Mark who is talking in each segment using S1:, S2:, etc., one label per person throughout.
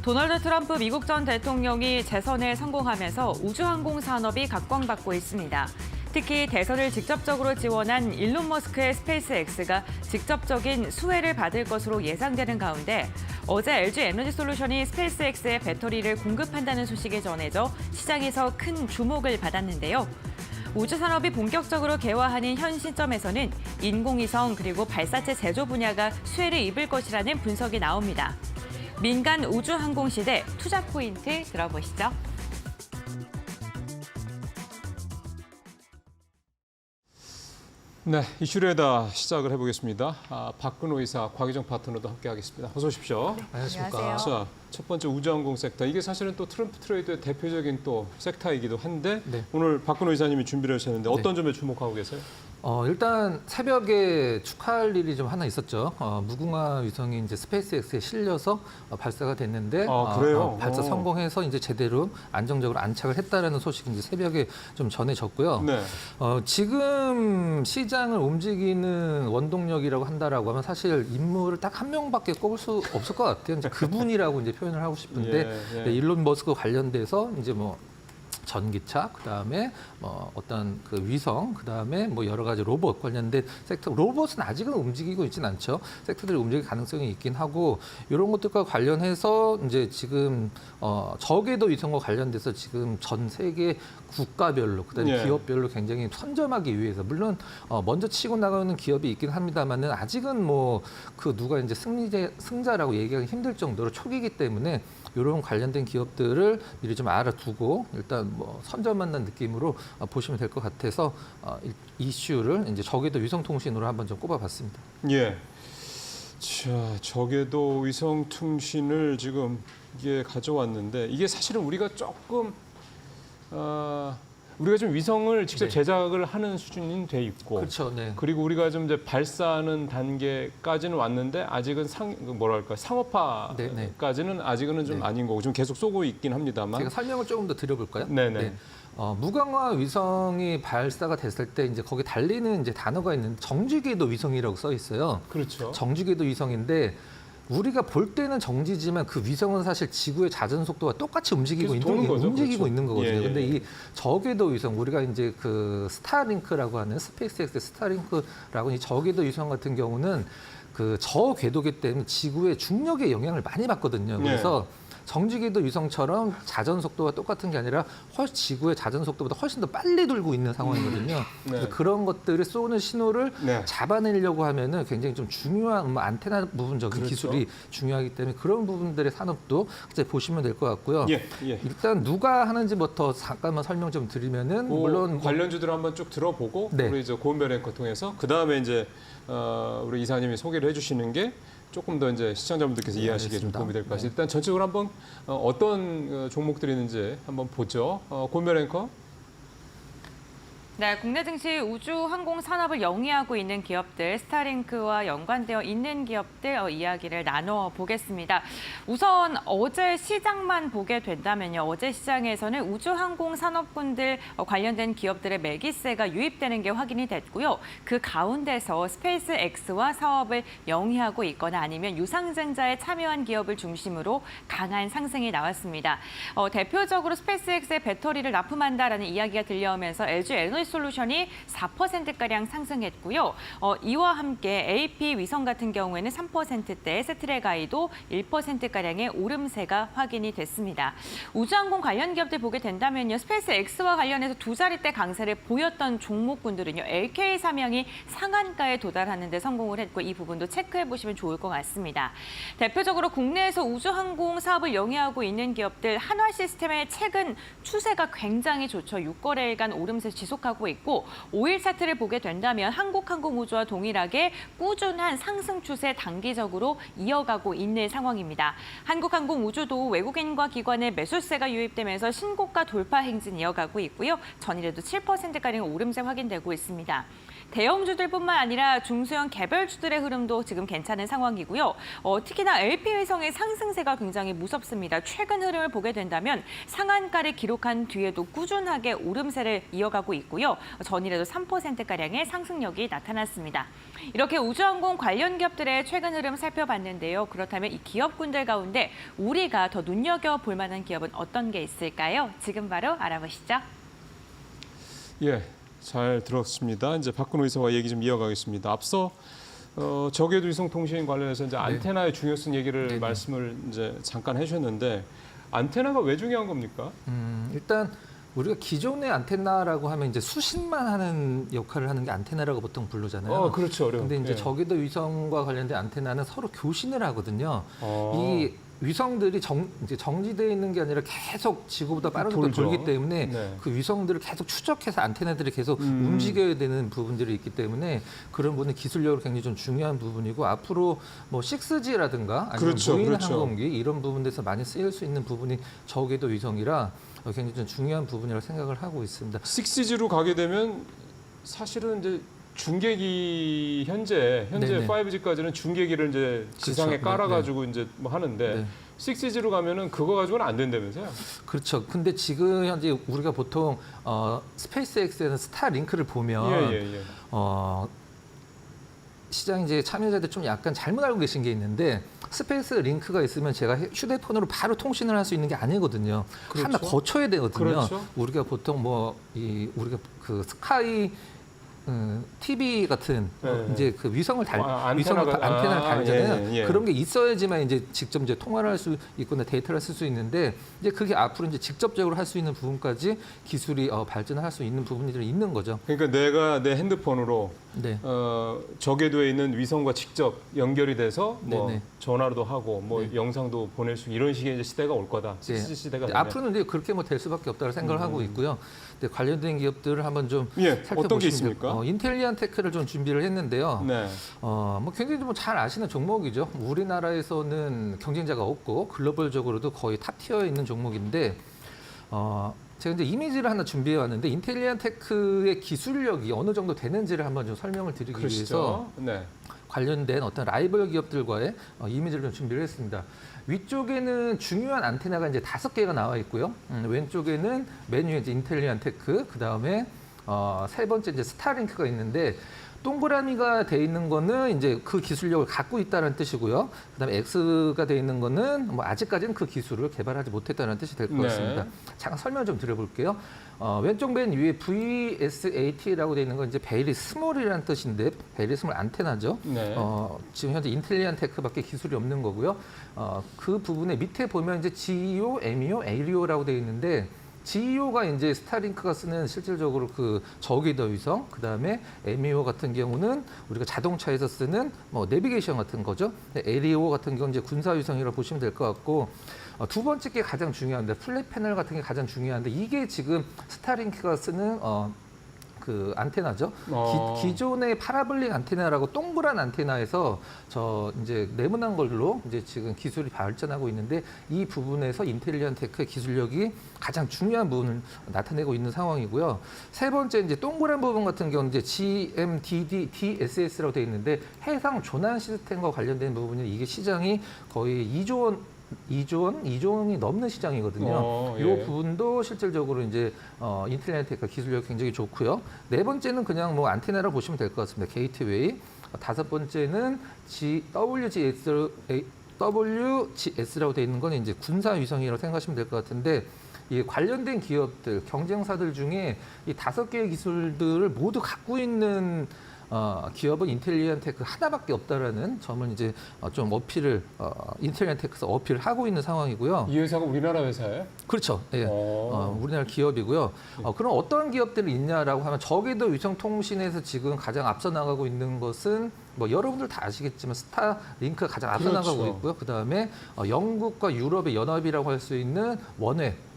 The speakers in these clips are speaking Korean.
S1: 도널드 트럼프 미국 전 대통령이 재선에 성공하면서 우주항공 산업이 각광받고 있습니다. 특히 대선을 직접적으로 지원한 일론 머스크의 스페이스X가 직접적인 수혜를 받을 것으로 예상되는 가운데 어제 LG 에너지솔루션이 스페이스X의 배터리를 공급한다는 소식이 전해져 시장에서 큰 주목을 받았는데요. 우주산업이 본격적으로 개화하는 현 시점에서는 인공위성 그리고 발사체 제조 분야가 수혜를 입을 것이라는 분석이 나옵니다. 민간 우주항공 시대 투자 포인트 들어보시죠.
S2: 네, 이슈레다 시작을 해보겠습니다. 박근호 이사, 곽유정 파트너도 함께하겠습니다. 어서 오십시오.
S1: 안녕하세요.
S2: 자, 첫 번째 우주항공 섹터. 이게 사실은 또 트럼프 트레이드의 대표적인 또 섹터이기도 한데
S3: 네.
S2: 오늘 박근호 이사님이 준비를 하셨는데 어떤 점에 주목하고 계세요?
S3: 일단 새벽에 축하할 일이 좀 하나 있었죠. 무궁화 위성이 이제 스페이스X에 실려서 발사가 됐는데
S2: 그래요?
S3: 발사 성공해서 이제 제대로 안정적으로 안착을 했다라는 소식이 이제 새벽에 좀 전해졌고요.
S2: 네.
S3: 지금 시장을 움직이는 원동력이라고 한다라고 하면 사실 인물을 딱 한 명밖에 꼽을 수 없을 것 같아요. 이제 그분이라고 이제 표현을 하고 싶은데
S2: 예.
S3: 네, 일론 머스크 관련돼서 이제 뭐 전기차, 그다음에 뭐 어떤 그 위성, 그다음에 뭐 여러 가지 로봇 관련된 섹터, 로봇은 아직은 움직이고 있지는 않죠. 섹터들이 움직일 가능성이 있긴 하고 이런 것들과 관련해서 이제 지금 저궤도 위성과 관련돼서 지금 전 세계 국가별로, 그다음에
S2: 예.
S3: 기업별로 굉장히 선점하기 위해서 물론 먼저 치고 나가는 기업이 있긴 합니다만은 아직은 뭐 그 누가 이제 승자라고 얘기하기 힘들 정도로 초기이기 때문에. 이런 관련된 기업들을 미리 좀 알아두고 일단 뭐 선점한다는 느낌으로 보시면 될 것 같아서 이슈를 이제 저궤도 위성통신으로 한번 좀 꼽아봤습니다.
S2: 예. 자, 저궤도 위성통신을 지금 이게 가져왔는데 이게 사실은 우리가 조금 우리가 좀 위성을 직접
S3: 네.
S2: 제작을 하는 수준이 돼 있고,
S3: 그렇죠. 네.
S2: 그리고 우리가 좀 이제 발사하는 단계까지는 왔는데 아직은 상업화까지는 아직은 좀
S3: 네.
S2: 아닌 거고 좀 계속 쏘고 있긴 합니다만.
S3: 제가 설명을 조금 더 드려볼까요?
S2: 네네.
S3: 네. 무광화 위성이 발사가 됐을 때 이제 거기 달리는 이제 단어가 있는데 정지궤도 위성이라고 써 있어요.
S2: 그렇죠.
S3: 정지궤도 위성인데. 우리가 볼 때는 정지지만 그 위성은 사실 지구의 자전 속도와 똑같이 움직이고 있는
S2: 그렇죠.
S3: 거거든요.
S2: 예, 예.
S3: 근데 이 저궤도 위성 우리가 이제 그 스타링크라고 하는 스페이스X 스타링크라고 이 저궤도 위성 같은 경우는 그 저궤도기 때문에 지구의 중력의 영향을 많이 받거든요. 그래서 정지궤도 위성처럼 자전 속도가 똑같은 게 아니라 지구의 자전 속도보다 훨씬 더 빨리 돌고 있는 상황이거든요. 그래서 그런 것들을 쏘는 신호를 잡아내려고 하면은 굉장히 좀 중요한 안테나 부분적인
S2: 그렇죠.
S3: 기술이 중요하기 때문에 그런 부분들의 산업도 이제 보시면 될 것 같고요.
S2: 예.
S3: 일단 누가 하는지부터 잠깐만 설명 좀 드리면은 물론
S2: 관련주들을 한번 쭉 들어보고
S3: 네.
S2: 우리 이제 고은별 앵커 통해서 그 다음에 이제 우리 이사님이 소개를 해주시는 게. 조금 더 이제 시청자분들께서 이해하시기에 좀 도움이 될 것 같습니다. 일단 전체적으로 한번 어떤 종목들이 있는지 한번 보죠. 고은별 앵커.
S1: 네, 국내 증시 우주항공 산업을 영위하고 있는 기업들, 스타링크와 연관되어 있는 기업들 이야기를 나눠보겠습니다. 우선 어제 시장만 보게 된다면요. 어제 시장에서는 우주항공 산업군들 관련된 기업들의 매기세가 유입되는 게 확인이 됐고요. 그 가운데서 스페이스X와 사업을 영위하고 있거나 아니면 유상증자에 참여한 기업을 중심으로 강한 상승이 나왔습니다. 대표적으로 스페이스X의 배터리를 납품한다라는 이야기가 들려오면서 LG 에너지솔루션이 4%가량 상승했고요. 이와 함께 AP 위성 같은 경우에는 3%대, 세트레가이도 1%가량의 오름세가 확인이 됐습니다. 우주항공 관련 기업들 보게 된다면요. 스페이스X와 관련해서 두 자릿대 강세를 보였던 종목군들은요. LK 삼양이 상한가에 도달하는 데 성공을 했고 이 부분도 체크해 보시면 좋을 것 같습니다. 대표적으로 국내에서 우주항공 사업을 영위하고 있는 기업들 한화시스템의 최근 추세가 굉장히 좋죠. 6거래일간 오름세 지속하고 있고 5일 차트를 보게 된다면 한국항공우주와 동일하게 꾸준한 상승 추세 단기적으로 이어가고 있는 상황입니다. 한국항공우주도 외국인과 기관의 매수세가 유입되면서 신고가 돌파 행진 이어가고 있고요. 전일에도 7%가량 오름세 확인되고 있습니다. 대형주들뿐만 아니라 중소형 개별주들의 흐름도 지금 괜찮은 상황이고요. 특히나 LP위성의 상승세가 굉장히 무섭습니다. 최근 흐름을 보게 된다면 상한가를 기록한 뒤에도 꾸준하게 오름세를 이어가고 있고요. 전일에도 3%가량의 상승력이 나타났습니다. 이렇게 우주항공 관련 기업들의 최근 흐름 살펴봤는데요. 그렇다면 이 기업군들 가운데 우리가 더 눈여겨볼 만한 기업은 어떤 게 있을까요? 지금 바로 알아보시죠.
S2: 예, 잘 들었습니다. 이제 박근호 이사와 얘기 좀 이어가겠습니다. 앞서 저궤도 위성 통신 관련해서 이제 안테나의 중요성 얘기를
S3: 네네.
S2: 말씀을 이제 잠깐 해주셨는데 안테나가 왜 중요한 겁니까?
S3: 일단 우리가 기존의 안테나라고 하면 이제 수신만 하는 역할을 하는 게 안테나라고 보통 부르잖아요.
S2: 그렇죠.
S3: 근데 이제
S2: 예.
S3: 저궤도 위성과 관련된 안테나는 서로 교신을 하거든요.
S2: 어.
S3: 이 위성들이 이제 정지되어 있는 게 아니라 계속 지구보다 빠른 속도로
S2: 돌죠.
S3: 돌기 때문에
S2: 네.
S3: 그 위성들을 계속 추적해서 안테나들이 계속 움직여야 되는 부분들이 있기 때문에 그런 부분은 기술력으로 굉장히 좀 중요한 부분이고 앞으로 뭐 6G라든가 아니면
S2: 그렇죠,
S3: 무인
S2: 그렇죠.
S3: 항공기 이런 부분에서 많이 쓰일 수 있는 부분이 저궤도 위성이라 굉장히 좀 중요한 부분이라고 생각을 하고 있습니다.
S2: 6G로 가게 되면 사실은 이제 중계기 현재
S3: 네네.
S2: 5G까지는 중계기를 이제 지상에
S3: 그렇죠.
S2: 깔아가지고 이제 뭐 하는데
S3: 네.
S2: 6G로 가면은 그거 가지고는 안 된다면서요?
S3: 그렇죠. 근데 지금 현재 우리가 보통 스페이스X에는 스타링크를 보면
S2: 예.
S3: 시장 이제 참여자들 좀 약간 잘못 알고 계신 게 있는데 스페이스 링크가 있으면 제가 휴대폰으로 바로 통신을 할 수 있는 게 아니거든요.
S2: 그렇죠.
S3: 하나 거쳐야 되거든요.
S2: 그렇죠.
S3: 우리가 보통 우리가 그 스카이 TV 같은
S2: 네.
S3: 이제 그 위성을
S2: 안테나가-
S3: 안테나를 달잖아요.
S2: 예.
S3: 그런 게 있어야지만 이제 직접 이제 통화를 할 수 있거나 데이터를 쓸 수 있는데 이제 그게 앞으로 이제 직접적으로 할 수 있는 부분까지 기술이 발전을 할 수 있는 부분들이 있는 거죠.
S2: 그러니까 내가 내 핸드폰으로
S3: 네.
S2: 저궤도에 있는 위성과 직접 연결이 돼서 뭐
S3: 네네.
S2: 전화도 하고 뭐
S3: 네.
S2: 영상도 보낼 수 이런 식의 이제 시대가 올 거다.
S3: 네.
S2: 6G 시대가
S3: 이제
S2: 되면.
S3: 앞으로는 이제 그렇게 뭐 될 수밖에 없다고 생각을 하고 있고요. 근데 관련된 기업들을 한번 좀
S2: 예,
S3: 살펴보시면
S2: 어떤 게
S3: 될-
S2: 있습니까?
S3: 인텔리안 테크를 좀 준비를 했는데요.
S2: 네.
S3: 뭐 굉장히 좀 잘 아시는 종목이죠. 우리나라에서는 경쟁자가 없고 글로벌적으로도 거의 탑 티어에 있는 종목인데 제가 이제 이미지를 하나 준비해 왔는데 인텔리안 테크의 기술력이 어느 정도 되는지를 한번 좀 설명을 드리기 위해서
S2: 그러시죠. 네.
S3: 관련된 어떤 라이벌 기업들과의 이미지를 좀 준비를 했습니다. 위쪽에는 중요한 안테나가 이제 5개가 나와 있고요. 왼쪽에는 메뉴에 이제 인텔리안 테크, 그 다음에 세 번째 이제 스타링크가 있는데 동그라미가 돼 있는 거는 이제 그 기술력을 갖고 있다는 뜻이고요. 그다음에 X가 돼 있는 거는 뭐 아직까지는 그 기술을 개발하지 못했다는 뜻이 될 것
S2: 네.
S3: 같습니다. 잠깐 설명 좀 드려볼게요. 왼쪽 맨 위에 VSAT라고 돼 있는 건 이제 베리 스몰이라는 뜻인데 베리 스몰 안테나죠.
S2: 네.
S3: 지금 현재 인텔리안 테크밖에 기술이 없는 거고요. 그 부분에 밑에 보면 이제 GEO, MEO, ARIO라고 돼 있는데 GEO가 이제 스타링크가 쓰는 실질적으로 그 저궤도 위성, 그 다음에 MEO 같은 경우는 우리가 자동차에서 쓰는 뭐 내비게이션 같은 거죠. ARIO 같은 경우는 이제 군사 위성이라고 보시면 될 것 같고 두 번째 게 가장 중요한데 플랫 패널 같은 게 가장 중요한데 이게 지금 스타링크가 쓰는 그 안테나죠. 기존의 파라볼릭 안테나라고 동그란 안테나에서 저 이제 네모난 걸로 이제 지금 기술이 발전하고 있는데 이 부분에서 인텔리안 테크의 기술력이 가장 중요한 부분을 나타내고 있는 상황이고요. 세 번째 이제 동그란 부분 같은 경우는 이제 GMDDTSS라고 되어 있는데 해상 조난 시스템과 관련된 부분이 이게 시장이 거의 2조 원이 넘는 시장이거든요. 이
S2: 예.
S3: 부분도 실질적으로 이제 인텔리안 테크 기술력이 굉장히 좋고요. 네 번째는 그냥 뭐 안테나로 보시면 될 것 같습니다. 게이트웨이. 다섯 번째는 WGS라고 되어 있는 건 이제 군사 위성이라고 생각하시면 될 것 같은데 이 관련된 기업들, 경쟁사들 중에 이 5개의 기술들을 모두 갖고 있는 기업은 인텔리안 테크 하나밖에 없다라는 점을 이제 좀 어필을 인텔리안 테크에서 어필을 하고 있는 상황이고요.
S2: 이 회사가 우리나라 회사예요?
S3: 그렇죠. 예. 우리나라 기업이고요. 그럼 어떤 기업들이 있냐라고 하면 저궤도 위성 통신에서 지금 가장 앞서 나가고 있는 것은 뭐 여러분들 다 아시겠지만 스타링크가 가장 앞서
S2: 그렇죠.
S3: 나가고 있고요. 그다음에 영국과 유럽의 연합이라고 할 수 있는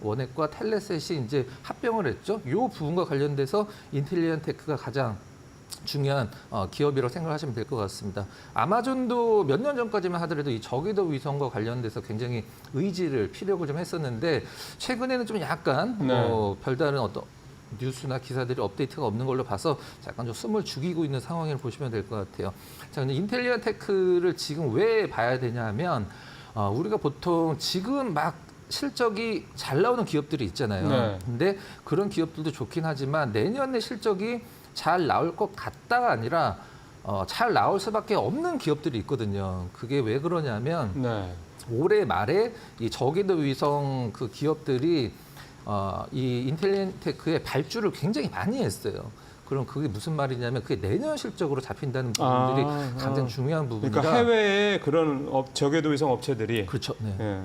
S3: 원액과 텔레셋이 이제 합병을 했죠. 이 부분과 관련돼서 인텔리안 테크가 가장 중요한 기업이라고 생각하시면 될 것 같습니다. 아마존도 몇 년 전까지만 하더라도 이 저궤도 위성과 관련돼서 굉장히 피력을 좀 했었는데 최근에는 좀 약간
S2: 네.
S3: 별다른 어떤 뉴스나 기사들이 업데이트가 없는 걸로 봐서 약간 좀 숨을 죽이고 있는 상황을 보시면 될 것 같아요. 자, 근데 인텔리아 테크를 지금 왜 봐야 되냐 하면 우리가 보통 지금 막 실적이 잘 나오는 기업들이 있잖아요.
S2: 네.
S3: 근데 그런 기업들도 좋긴 하지만 내년에 실적이 잘 나올 것 같다가 아니라 잘 나올 수밖에 없는 기업들이 있거든요. 그게 왜 그러냐면
S2: 네.
S3: 올해 말에 이 저궤도 위성 그 기업들이 이 인텔리테크의 발주를 굉장히 많이 했어요. 그럼 그게 무슨 말이냐면 그게 내년 실적으로 잡힌다는 부분들이 가장 중요한 부분이라.
S2: 그러니까 해외의 그런 저궤도 위성 업체들이
S3: 그렇죠. 네.
S2: 예.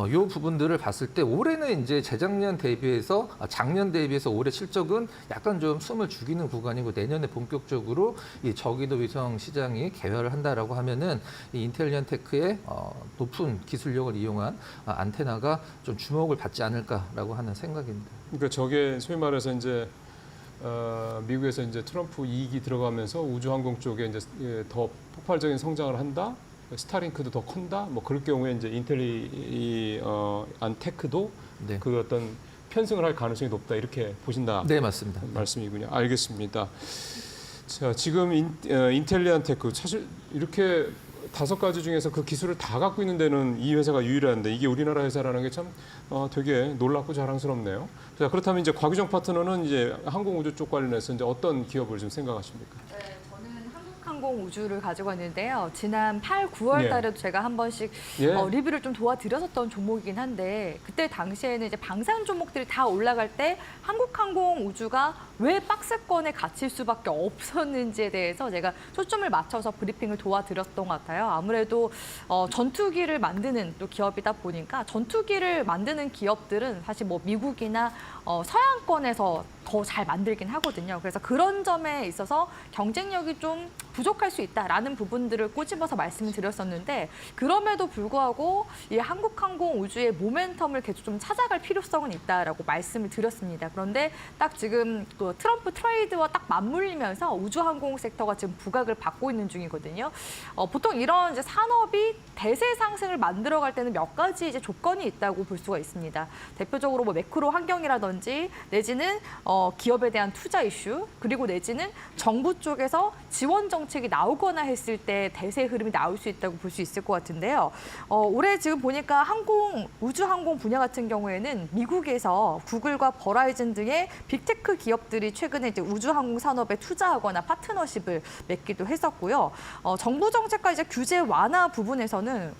S3: 이 부분들을 봤을 때 올해는 이제 재작년 대비해서 작년 대비해서 올해 실적은 약간 좀 숨을 죽이는 구간이고 내년에 본격적으로 이 저궤도 위성 시장이 개화를 한다라고 하면은 이 인텔리언테크의 높은 기술력을 이용한 안테나가 좀 주목을 받지 않을까라고 하는 생각입니다.
S2: 그러니까 저게 소위 말해서 이제 미국에서 이제 트럼프 이익이 들어가면서 우주항공 쪽에 이제 더 폭발적인 성장을 한다. 스타링크도 더 큰다. 뭐 그럴 경우에 이제 안테크도
S3: 네.
S2: 그 어떤 편승을 할 가능성이 높다 이렇게 보신다.
S3: 네, 맞습니다.
S2: 말씀이군요. 알겠습니다. 자, 지금 인텔리안테크 사실 이렇게 5가지 중에서 그 기술을 다 갖고 있는 데는 이 회사가 유일한데 이게 우리나라 회사라는 게 참 되게 놀랍고 자랑스럽네요. 자, 그렇다면 이제 곽유정 파트너는 이제 항공우주 쪽 관련해서 이제 어떤 기업을 좀 생각하십니까?
S4: 네, 저는 한국항공우주를 가지고 왔는데요. 지난 8, 9월 달에도 제가 한 번씩 리뷰를 좀 도와드렸었던 종목이긴 한데 그때 당시에는 이제 방산 종목들이 다 올라갈 때 한국항공우주가 왜 박스권에 갇힐 수밖에 없었는지에 대해서 제가 초점을 맞춰서 브리핑을 도와드렸던 것 같아요. 아무래도 전투기를 만드는 또 기업이다 보니까 전투기를 만드는 기업들은 사실 뭐 미국이나 서양권에서 더 잘 만들긴 하거든요. 그래서 그런 점에 있어서 경쟁력이 좀 부족할 수 있다라는 부분들을 꼬집어서 말씀을 드렸었는데 그럼에도 불구하고 이 한국항공우주의 모멘텀을 계속 좀 찾아갈 필요성은 있다라고 말씀을 드렸습니다. 그런데 딱 지금 그 트럼프 트레이드와 딱 맞물리면서 우주항공 섹터가 지금 부각을 받고 있는 중이거든요. 보통 이런 이제 산업이 대세 상승을 만들어갈 때는 몇 가지 이제 조건이 있다고 볼 수가 있습니다. 대표적으로 뭐 매크로 환경이라든지 내지는 기업에 대한 투자 이슈 그리고 내지는 정부 쪽에서 지원 정책이 나오거나 했을 때 대세 흐름이 나올 수 있다고 볼 수 있을 것 같은데요. 올해 지금 보니까 우주항공 분야 같은 경우에는 미국에서 구글과 버라이즌 등의 빅테크 기업들이 최근에 이제 우주항공 산업에 투자하거나 파트너십을 맺기도 했었고요. 정부 정책과 이제 규제 완화 부분에서는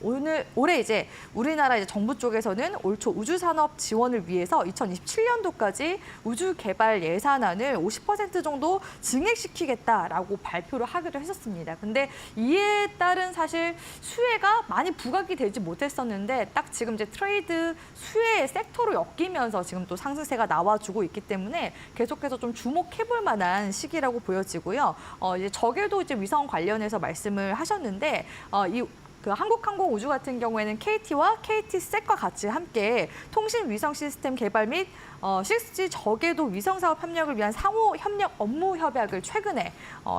S4: 올해 이제 우리나라 이제 정부 쪽에서는 올 초 우주 산업 지원을 위해서 2027년도까지 우주 개발 예산안을 50% 정도 증액시키겠다라고 발표를 하기도 했었습니다. 근데 이에 따른 사실 수혜가 많이 부각이 되지 못했었는데 딱 지금 이제 트레이드 수혜 섹터로 엮이면서 지금 또 상승세가 나와주고 있기 때문에 계속해서 좀 주목해볼 만한 시기라고 보여지고요. 이제 저궤도 이제 위성 관련해서 말씀을 하셨는데 그 한국항공우주 같은 경우에는 KT와 KT셋과 같이 함께 통신 위성 시스템 개발 및 6G 저궤도 위성 사업 협력을 위한 상호 협력 업무 협약을 최근에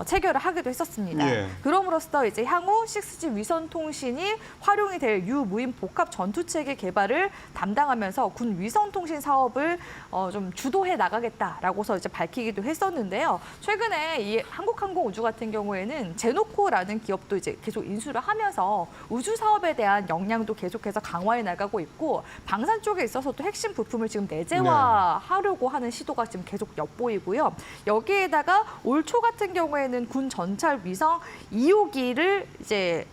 S4: 체결을 하기도 했었습니다. 그럼으로써 이제 향후 6G 위성 통신이 활용이 될 유무인 복합 전투 체계 개발을 담당하면서 군 위성 통신 사업을 좀 주도해 나가겠다라고서 이제 밝히기도 했었는데요. 최근에 이 한국항공우주 같은 경우에는 제노코라는 기업도 이제 계속 인수를 하면서 우주 사업에 대한 역량도 계속해서 강화해 나가고 있고 방산 쪽에 있어서도 핵심 부품을 지금 내재화하려고 하는 시도가 지금 계속 엿보이고요. 여기에다가 올 초 같은 경우에는 군 전찰 위성 2호기를 이제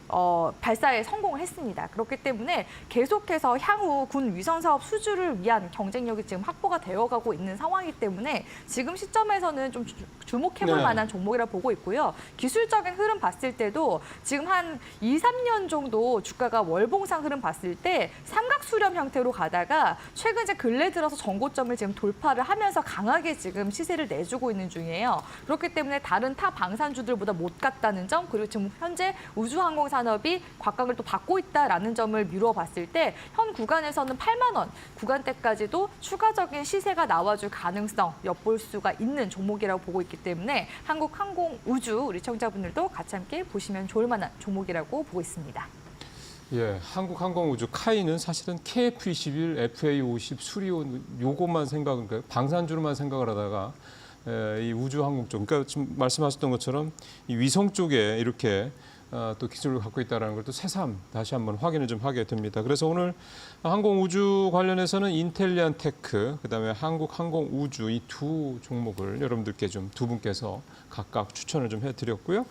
S4: 발사에 성공을 했습니다. 그렇기 때문에 계속해서 향후 군 위성 사업 수주를 위한 경쟁력이 지금 확보가 되어가고 있는 상황이기 때문에 지금 시점에서는 좀 주목해볼 만한 종목이라 보고 있고요. 기술적인 흐름 봤을 때도 지금 한 2, 3년 정도 주가가 월봉상 흐름 봤을 때 삼각 수렴 형태로 가다가 최근 이제 근래 들어서 전고점을 지금 돌파를 하면서 강하게 지금 시세를 내주고 있는 중이에요. 그렇기 때문에 다른 타 방산주들보다 못 갔다는 점 그리고 지금 현재 우주항공 산업이 곽강을 또 받고 있다라는 점을 미루어 봤을 때 현 구간에서는 8만 원 구간대까지도 추가적인 시세가 나와줄 가능성 엿볼 수가 있는 종목이라고 보고 있기 때문에 한국항공우주 우리 청자분들도 같이 함께 보시면 좋을 만한 종목이라고 보고 있습니다.
S2: 예, 한국항공우주 카이는 사실은 KF-21, FA-50, 수리온 요것만 생각을 방산주로만 생각을 하다가 이 우주항공 쪽, 그러니까 지금 말씀하셨던 것처럼 이 위성 쪽에 이렇게 또 기술을 갖고 있다는 걸 또 새삼 다시 한번 확인을 좀 하게 됩니다. 그래서 오늘 항공우주 관련해서는 인텔리안 테크, 그다음에 한국항공우주 이 두 종목을 여러분들께 좀 두 분께서 각각 추천을 좀 해드렸고요.